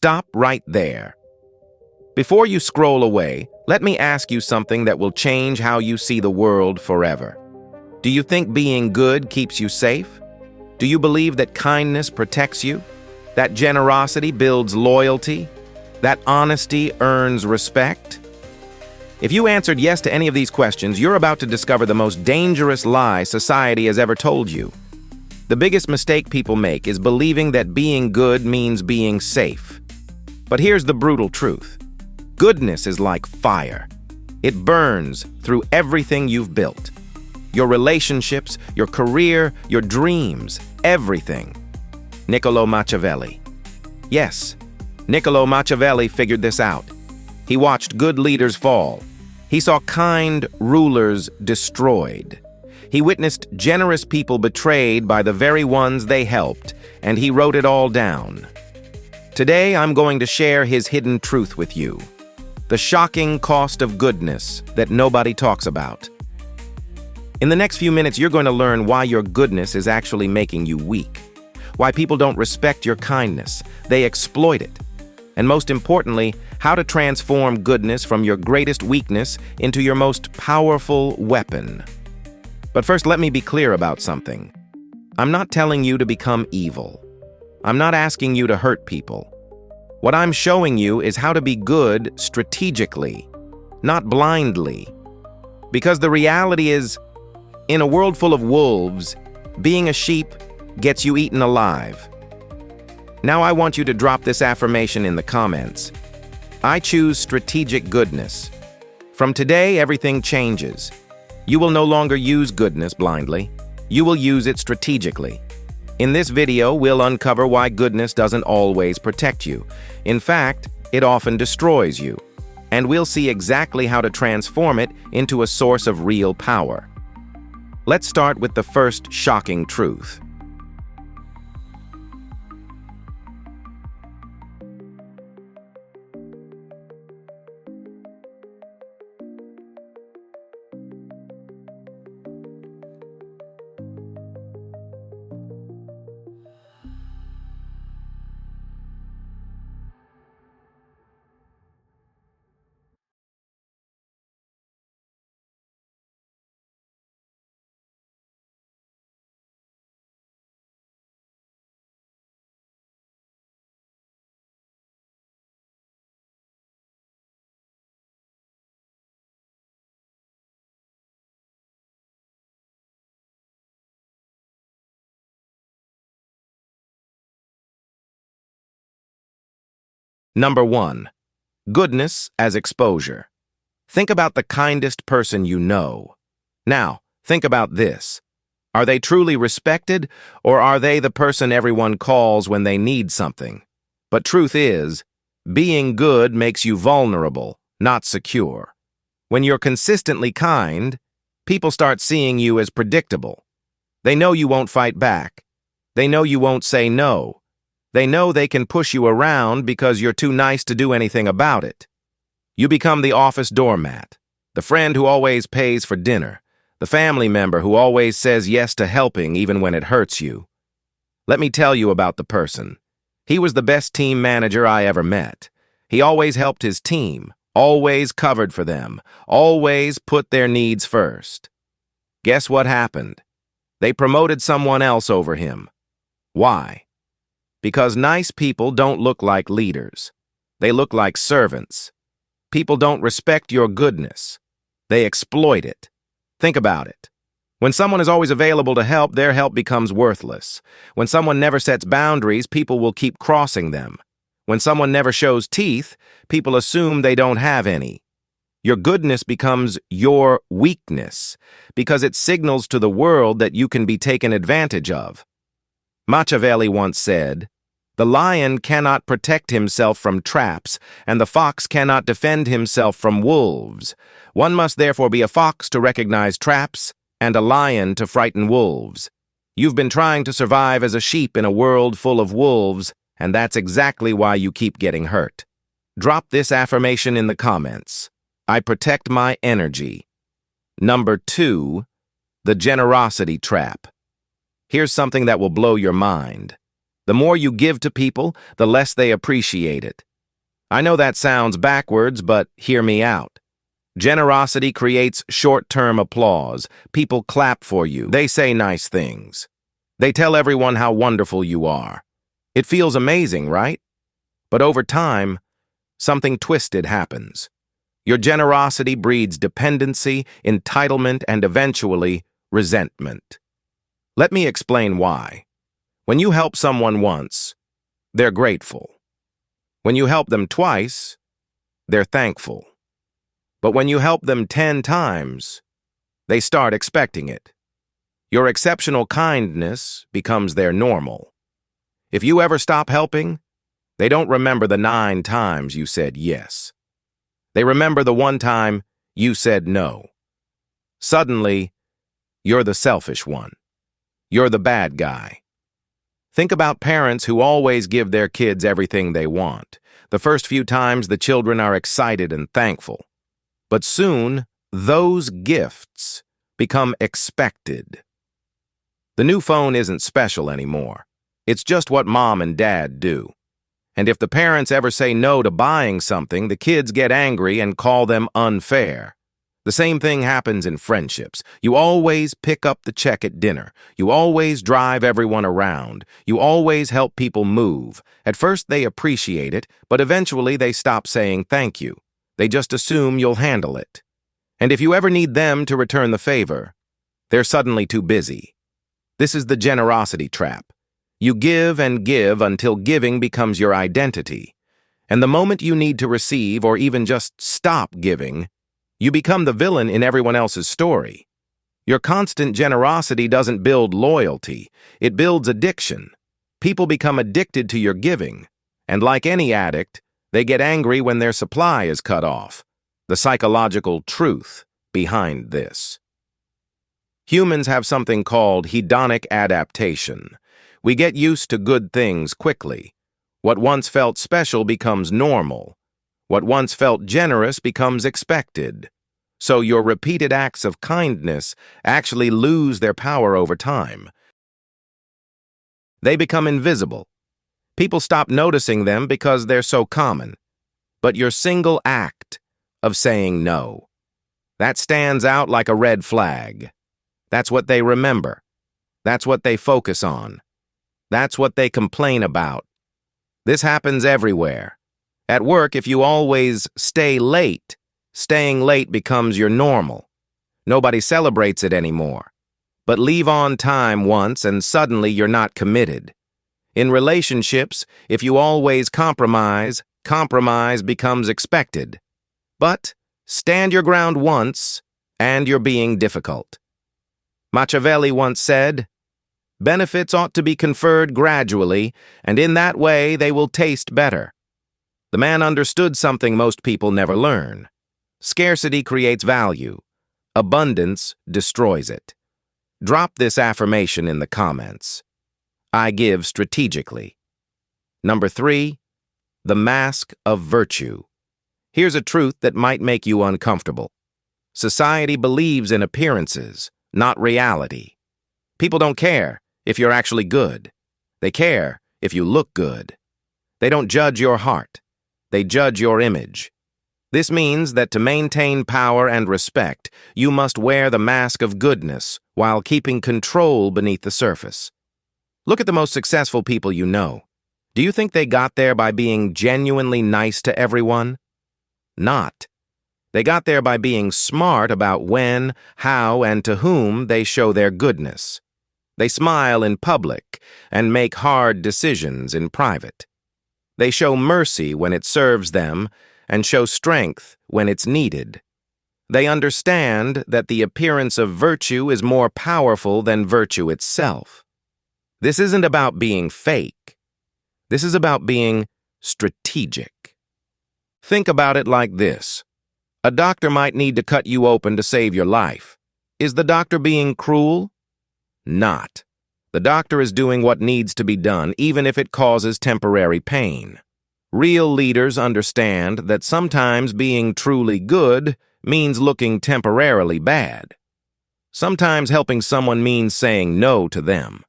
Stop right there. Before you scroll away, let me ask you something that will change how you see the world forever. Do you think being good keeps you safe? Do you believe that kindness protects you? That generosity builds loyalty? That honesty earns respect? If you answered yes to any of these questions, you're about to discover the most dangerous lie society has ever told you. The biggest mistake people make is believing that being good means being safe. But here's the brutal truth. Goodness is like fire. It burns through everything you've built. Your relationships, your career, your dreams, everything. Niccolo Machiavelli. Yes, Niccolo Machiavelli figured this out. He watched good leaders fall. He saw kind rulers destroyed. He witnessed generous people betrayed by the very ones they helped, and he wrote it all down. Today, I'm going to share his hidden truth with you. The shocking cost of goodness that nobody talks about. In the next few minutes, you're going to learn why your goodness is actually making you weak. Why people don't respect your kindness. They exploit it. And most importantly, how to transform goodness from your greatest weakness into your most powerful weapon. But first, let me be clear about something. I'm not telling you to become evil. I'm not asking you to hurt people. What I'm showing you is how to be good strategically, not blindly. Because the reality is, in a world full of wolves, being a sheep gets you eaten alive. Now I want you to drop this affirmation in the comments. I choose strategic goodness. From today, everything changes. You will no longer use goodness blindly. You will use it strategically. In this video, we'll uncover why goodness doesn't always protect you. In fact, it often destroys you. And we'll see exactly how to transform it into a source of real power. Let's start with the first shocking truth. Number 1. Goodness as exposure. Think about the kindest person you know. Now, think about this. Are they truly respected, or are they the person everyone calls when they need something? But truth is, being good makes you vulnerable, not secure. When you're consistently kind, people start seeing you as predictable. They know you won't fight back. They know you won't say no. They know they can push you around because you're too nice to do anything about it. You become the office doormat, the friend who always pays for dinner, the family member who always says yes to helping even when it hurts you. Let me tell you about the person. He was the best team manager I ever met. He always helped his team, always covered for them, always put their needs first. Guess what happened? They promoted someone else over him. Why? Because nice people don't look like leaders. They look like servants. People don't respect your goodness. They exploit it. Think about it. When someone is always available to help, their help becomes worthless. When someone never sets boundaries, people will keep crossing them. When someone never shows teeth, people assume they don't have any. Your goodness becomes your weakness because it signals to the world that you can be taken advantage of. Machiavelli once said, "The lion cannot protect himself from traps, and the fox cannot defend himself from wolves. One must therefore be a fox to recognize traps, and a lion to frighten wolves. You've been trying to survive as a sheep in a world full of wolves, and that's exactly why you keep getting hurt." Drop this affirmation in the comments. I protect my energy. Number 2, the generosity trap. Here's something that will blow your mind. The more you give to people, the less they appreciate it. I know that sounds backwards, but hear me out. Generosity creates short-term applause. People clap for you. They say nice things. They tell everyone how wonderful you are. It feels amazing, right? But over time, something twisted happens. Your generosity breeds dependency, entitlement, and eventually, resentment. Let me explain why. When you help someone once, they're grateful. When you help them twice, they're thankful. But when you help them 10 times, they start expecting it. Your exceptional kindness becomes their normal. If you ever stop helping, they don't remember the 9 times you said yes. They remember the 1 time you said no. Suddenly, you're the selfish one. You're the bad guy. Think about parents who always give their kids everything they want. The first few times, the children are excited and thankful. But soon, those gifts become expected. The new phone isn't special anymore. It's just what mom and dad do. And if the parents ever say no to buying something, the kids get angry and call them unfair. The same thing happens in friendships. You always pick up the check at dinner. You always drive everyone around. You always help people move. At first they appreciate it, but eventually they stop saying thank you. They just assume you'll handle it. And if you ever need them to return the favor, they're suddenly too busy. This is the generosity trap. You give and give until giving becomes your identity. And the moment you need to receive or even just stop giving, you become the villain in everyone else's story. Your constant generosity doesn't build loyalty. It builds addiction. People become addicted to your giving. And like any addict, they get angry when their supply is cut off. The psychological truth behind this. Humans have something called hedonic adaptation. We get used to good things quickly. What once felt special becomes normal. What once felt generous becomes expected. So your repeated acts of kindness actually lose their power over time. They become invisible. People stop noticing them because they're so common. But your single act of saying no, that stands out like a red flag. That's what they remember. That's what they focus on. That's what they complain about. This happens everywhere. At work, if you always stay late, staying late becomes your normal. Nobody celebrates it anymore. But leave on time once and suddenly you're not committed. In relationships, if you always compromise, compromise becomes expected. But stand your ground once, and you're being difficult. Machiavelli once said, "Benefits ought to be conferred gradually, and in that way they will taste better." The man understood something most people never learn. Scarcity creates value. Abundance destroys it. Drop this affirmation in the comments. I give strategically. Number 3, the mask of virtue. Here's a truth that might make you uncomfortable. Society believes in appearances, not reality. People don't care if you're actually good. They care if you look good. They don't judge your heart. They judge your image. This means that to maintain power and respect, you must wear the mask of goodness while keeping control beneath the surface. Look at the most successful people you know. Do you think they got there by being genuinely nice to everyone? Not. They got there by being smart about when, how, and to whom they show their goodness. They smile in public and make hard decisions in private. They show mercy when it serves them and show strength when it's needed. They understand that the appearance of virtue is more powerful than virtue itself. This isn't about being fake. This is about being strategic. Think about it like this. A doctor might need to cut you open to save your life. Is the doctor being cruel? Not. The doctor is doing what needs to be done, even if it causes temporary pain. Real leaders understand that sometimes being truly good means looking temporarily bad. Sometimes helping someone means saying no to them.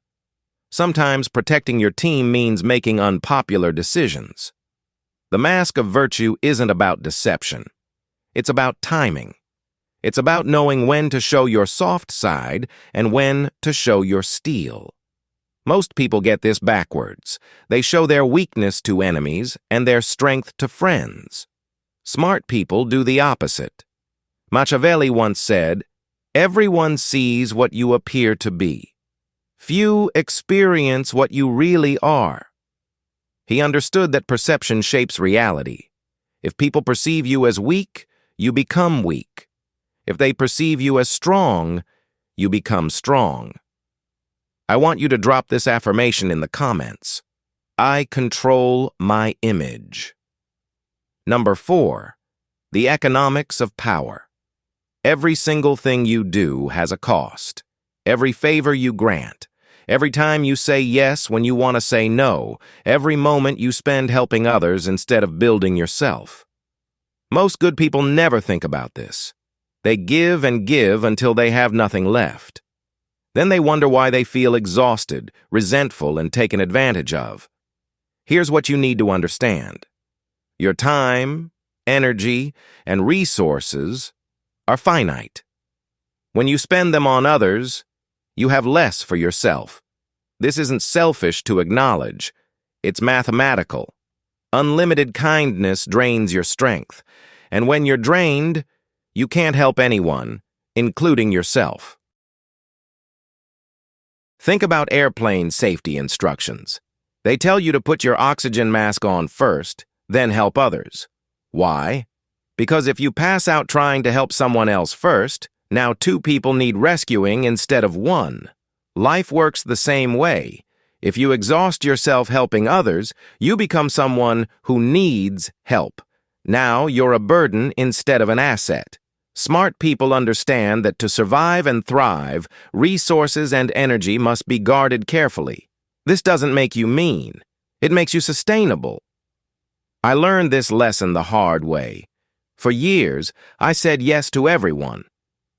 Sometimes protecting your team means making unpopular decisions. The mask of virtue isn't about deception. It's about timing. It's about knowing when to show your soft side and when to show your steel. Most people get this backwards. They show their weakness to enemies and their strength to friends. Smart people do the opposite. Machiavelli once said, "Everyone sees what you appear to be. Few experience what you really are." He understood that perception shapes reality. If people perceive you as weak, you become weak. If they perceive you as strong, you become strong. I want you to drop this affirmation in the comments. I control my image. Number 4, the economics of power. Every single thing you do has a cost. Every favor you grant. Every time you say yes when you want to say no. Every moment you spend helping others instead of building yourself. Most good people never think about this. They give and give until they have nothing left. Then they wonder why they feel exhausted, resentful, and taken advantage of. Here's what you need to understand. Your time, energy, and resources are finite. When you spend them on others, you have less for yourself. This isn't selfish to acknowledge. It's mathematical. Unlimited kindness drains your strength. And when you're drained, you can't help anyone, including yourself. Think about airplane safety instructions. They tell you to put your oxygen mask on first, then help others. Why? Because if you pass out trying to help someone else first, now 2 people need rescuing instead of 1. Life works the same way. If you exhaust yourself helping others, you become someone who needs help. Now you're a burden instead of an asset. Smart people understand that to survive and thrive, resources and energy must be guarded carefully. This doesn't make you mean. It makes you sustainable. I learned this lesson the hard way. For years, I said yes to everyone.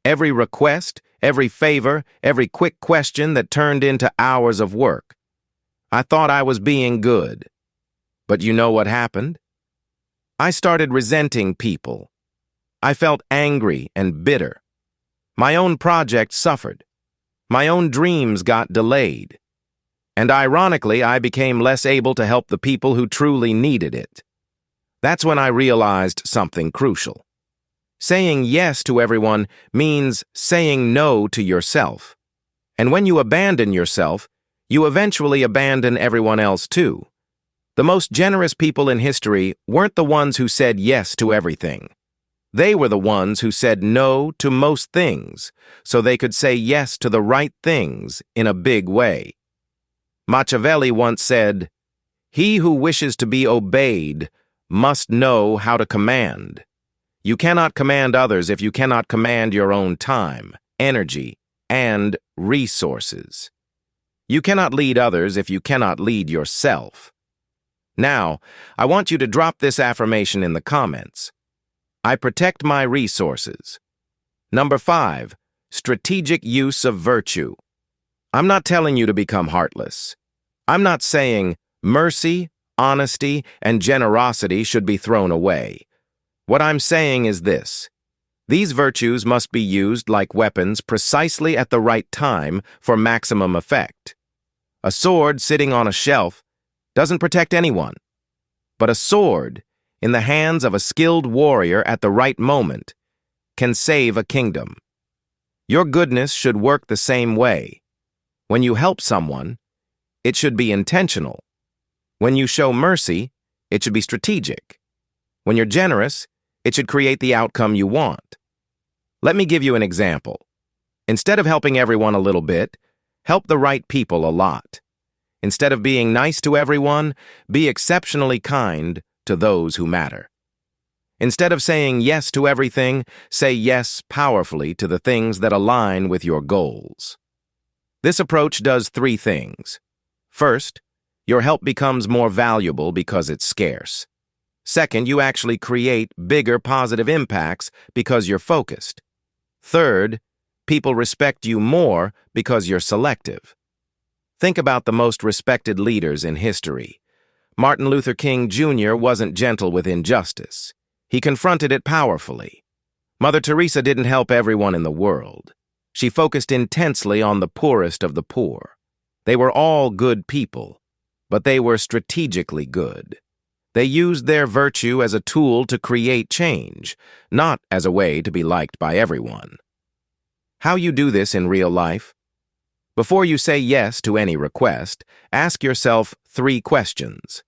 Every request, every favor, every quick question that turned into hours of work. I thought I was being good. But you know what happened? I started resenting people. I felt angry and bitter. My own project suffered. My own dreams got delayed. And ironically, I became less able to help the people who truly needed it. That's when I realized something crucial. Saying yes to everyone means saying no to yourself. And when you abandon yourself, you eventually abandon everyone else too. The most generous people in history weren't the ones who said yes to everything. They were the ones who said no to most things, so they could say yes to the right things in a big way. Machiavelli once said, "He who wishes to be obeyed must know how to command." You cannot command others if you cannot command your own time, energy, and resources. You cannot lead others if you cannot lead yourself. Now, I want you to drop this affirmation in the comments. I protect my resources. Number 5, strategic use of virtue. I'm not telling you to become heartless. I'm not saying mercy, honesty, and generosity should be thrown away. What I'm saying is this. These virtues must be used like weapons precisely at the right time for maximum effect. A sword sitting on a shelf doesn't protect anyone, but a sword in the hands of a skilled warrior at the right moment can save a kingdom. Your goodness should work the same way. When you help someone, it should be intentional. When you show mercy, it should be strategic. When you're generous, it should create the outcome you want. Let me give you an example. Instead of helping everyone a little bit, help the right people a lot. Instead of being nice to everyone, be exceptionally kind to those who matter. Instead of saying yes to everything, say yes powerfully to the things that align with your goals. This approach does 3 things. First, your help becomes more valuable because it's scarce. Second, you actually create bigger positive impacts because you're focused. Third, people respect you more because you're selective. Think about the most respected leaders in history. Martin Luther King Jr. wasn't gentle with injustice. He confronted it powerfully. Mother Teresa didn't help everyone in the world. She focused intensely on the poorest of the poor. They were all good people, but they were strategically good. They used their virtue as a tool to create change, not as a way to be liked by everyone. How you do this in real life? Before you say yes to any request, ask yourself 3 questions.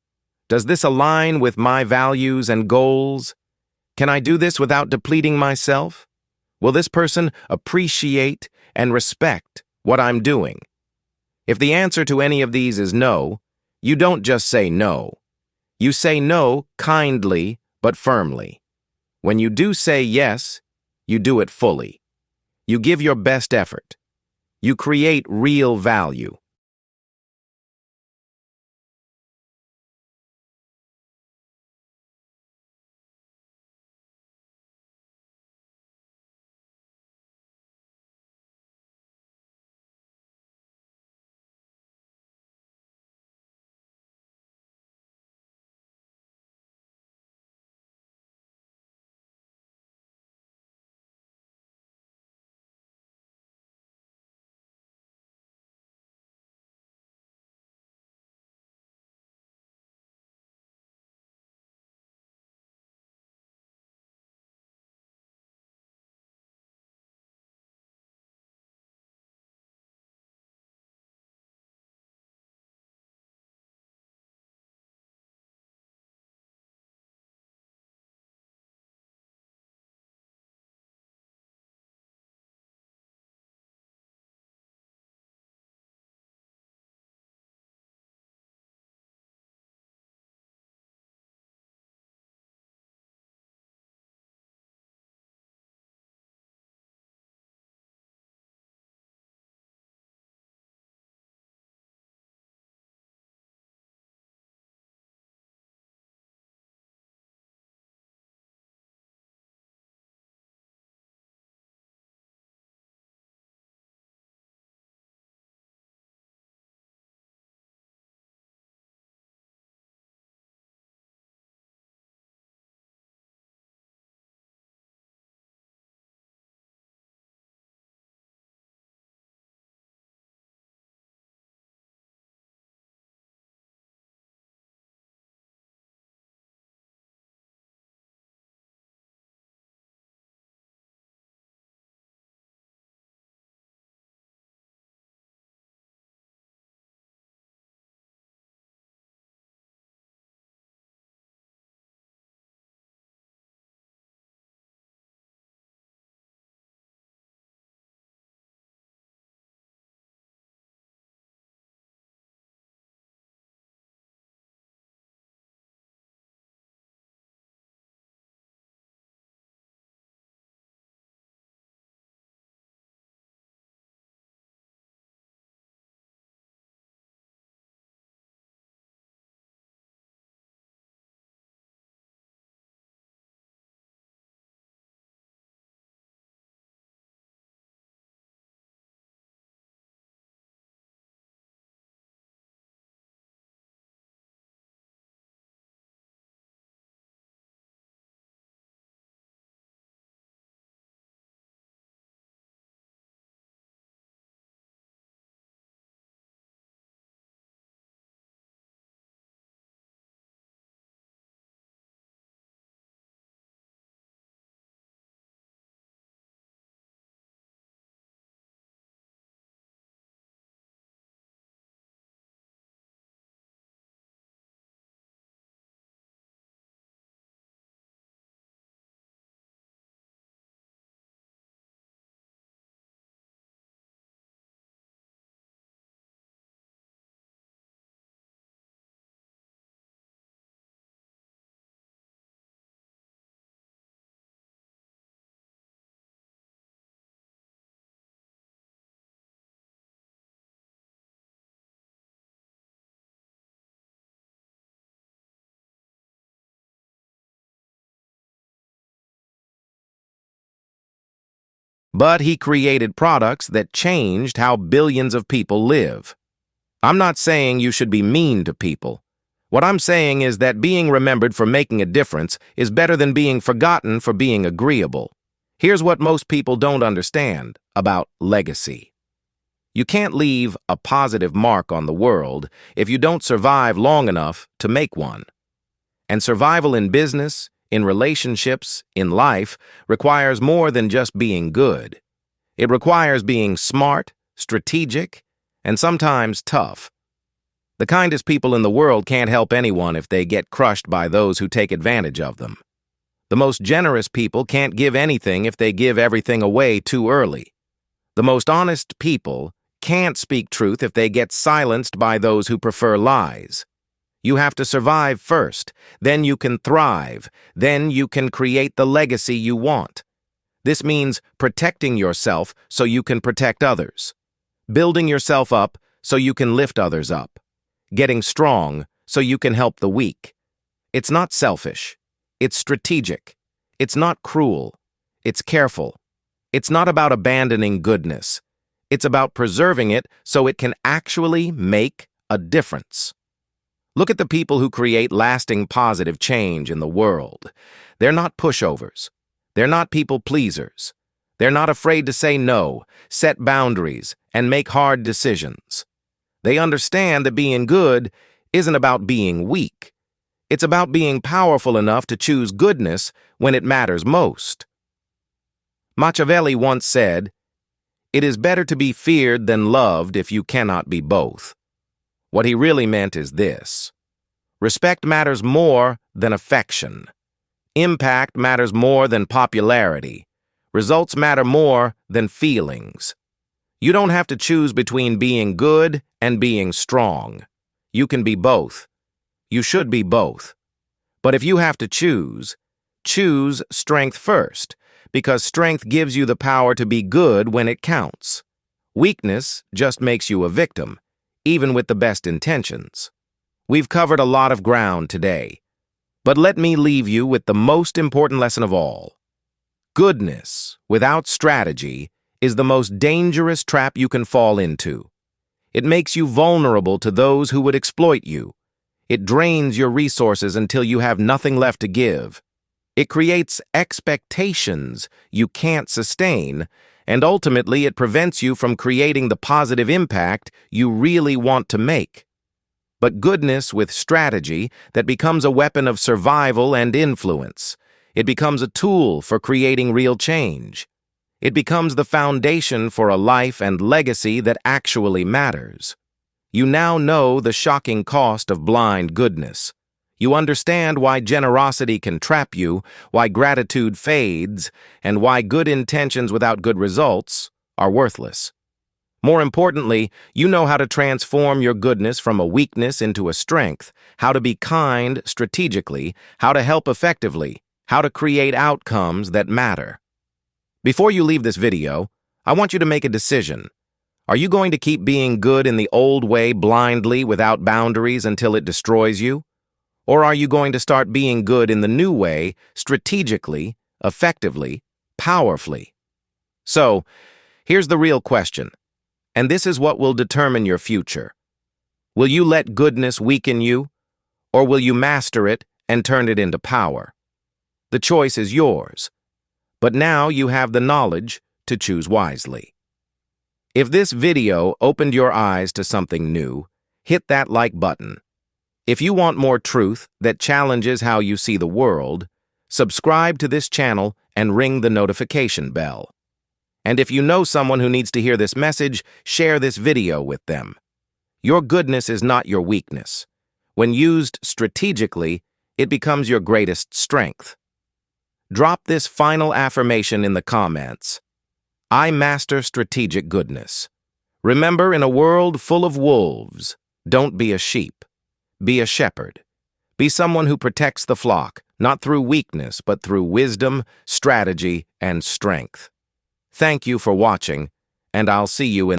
Does this align with my values and goals? Can I do this without depleting myself? Will this person appreciate and respect what I'm doing? If the answer to any of these is no, you don't just say no. You say no kindly but firmly. When you do say yes, you do it fully. You give your best effort. You create real value. But he created products that changed how billions of people live. I'm not saying you should be mean to people. What I'm saying is that being remembered for making a difference is better than being forgotten for being agreeable. Here's what most people don't understand about legacy. You can't leave a positive mark on the world if you don't survive long enough to make one. And survival in business, in relationships, in life, requires more than just being good. It requires being smart, strategic, and sometimes tough. The kindest people in the world can't help anyone if they get crushed by those who take advantage of them. The most generous people can't give anything if they give everything away too early. The most honest people can't speak truth if they get silenced by those who prefer lies. You have to survive first, then you can thrive, then you can create the legacy you want. This means protecting yourself so you can protect others, building yourself up so you can lift others up, getting strong so you can help the weak. It's not selfish. It's strategic. It's not cruel. It's careful. It's not about abandoning goodness. It's about preserving it so it can actually make a difference. Look at the people who create lasting positive change in the world. They're not pushovers. They're not people pleasers. They're not afraid to say no, set boundaries, and make hard decisions. They understand that being good isn't about being weak. It's about being powerful enough to choose goodness when it matters most. Machiavelli once said, "It is better to be feared than loved if you cannot be both." What he really meant is this: respect matters more than affection. Impact matters more than popularity. Results matter more than feelings. You don't have to choose between being good and being strong. You can be both. You should be both. But if you have to choose strength first, because strength gives you the power to be good when it counts. Weakness just makes you a victim, even with the best intentions. We've covered a lot of ground today, but let me leave you with the most important lesson of all. Goodness without strategy is the most dangerous trap you can fall into. It makes you vulnerable to those who would exploit you. It drains your resources until you have nothing left to give. It creates expectations you can't sustain, and ultimately it prevents you from creating the positive impact you really want to make. But goodness with strategy that becomes a weapon of survival and influence. It becomes a tool for creating real change. It becomes the foundation for a life and legacy that actually matters. You now know the shocking cost of blind goodness. You understand why generosity can trap you, why gratitude fades, and why good intentions without good results are worthless. More importantly, you know how to transform your goodness from a weakness into a strength, how to be kind strategically, how to help effectively, how to create outcomes that matter. Before you leave this video, I want you to make a decision. Are you going to keep being good in the old way blindly without boundaries until it destroys you? Or are you going to start being good in the new way, strategically, effectively, powerfully? So, here's the real question, and this is what will determine your future. Will you let goodness weaken you, or will you master it and turn it into power? The choice is yours, but now you have the knowledge to choose wisely. If this video opened your eyes to something new, hit that like button. If you want more truth that challenges how you see the world, subscribe to this channel and ring the notification bell. And if you know someone who needs to hear this message, share this video with them. Your goodness is not your weakness. When used strategically, it becomes your greatest strength. Drop this final affirmation in the comments. I master strategic goodness. Remember, in a world full of wolves, don't be a sheep. Be a shepherd. Be someone who protects the flock, not through weakness, but through wisdom, strategy, and strength. Thank you for watching, and I'll see you in